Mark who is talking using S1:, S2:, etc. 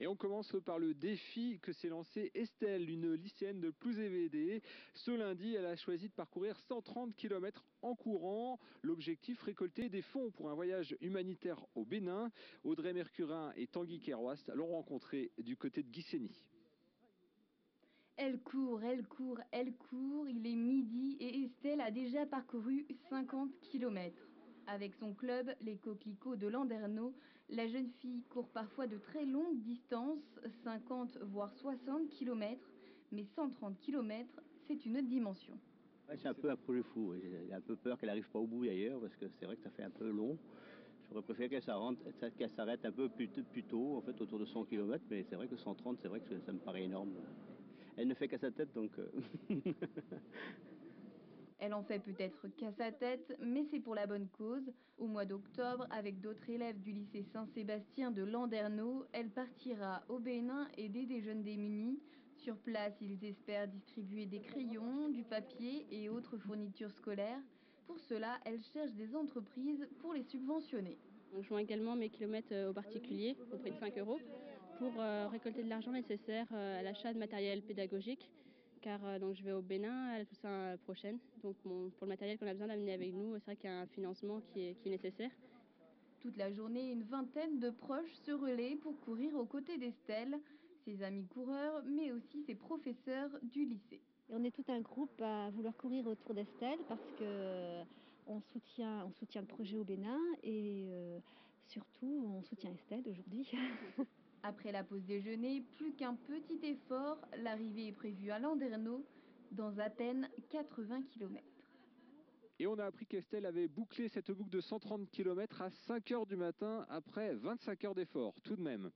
S1: Et on commence par le défi que s'est lancé Estelle, une lycéenne de Plouzévédé. Ce lundi, elle a choisi de parcourir 130 km en courant. L'objectif, récolter des fonds pour un voyage humanitaire au Bénin. Audrey Mercurin et Tanguy Kerouast l'ont rencontré du côté de Guissény.
S2: Elle court, elle court, elle court, il est midi et Estelle a déjà parcouru 50 km. Avec son club, les Coquelicots de Landerneau, la jeune fille court parfois de très longues distances, 50 voire 60 km, mais 130 km, c'est une autre dimension.
S3: Ouais, c'est un peu un projet fou, j'ai un peu peur qu'elle n'arrive pas au bout d'ailleurs, parce que c'est vrai que ça fait un peu long. J'aurais préféré qu'elle s'arrête un peu plus tôt, en fait autour de 100 km, mais c'est vrai que 130, c'est vrai que ça me paraît énorme. Elle ne fait qu'à sa tête, donc...
S2: Elle en fait peut-être qu'à sa tête, mais c'est pour la bonne cause. Au mois d'octobre, avec d'autres élèves du lycée Saint-Sébastien de Landerneau, elle partira au Bénin aider des jeunes démunis. Sur place, ils espèrent distribuer des crayons, du papier et autres fournitures scolaires. Pour cela, elle cherche des entreprises pour les subventionner.
S4: Donc, je vends également mes kilomètres aux particuliers au prix de 5 € pour récolter de l'argent nécessaire à l'achat de matériel pédagogique. Car donc je vais au Bénin à la Toussaint prochaine. Donc pour le matériel qu'on a besoin d'amener avec nous, c'est vrai qu'il y a un financement qui est nécessaire.
S2: Toute la journée, une vingtaine de proches se relaient pour courir aux côtés d'Estelle, ses amis coureurs, mais aussi ses professeurs du lycée.
S5: Et on est tout un groupe à vouloir courir autour d'Estelle parce que on soutient le projet au Bénin et surtout on soutient Estelle aujourd'hui.
S2: Après la pause déjeuner, plus qu'un petit effort, l'arrivée est prévue à Landerneau dans à peine 80 km.
S1: Et on a appris qu'Estelle avait bouclé cette boucle de 130 km à 5 h du matin après 25 heures d'effort, tout de même.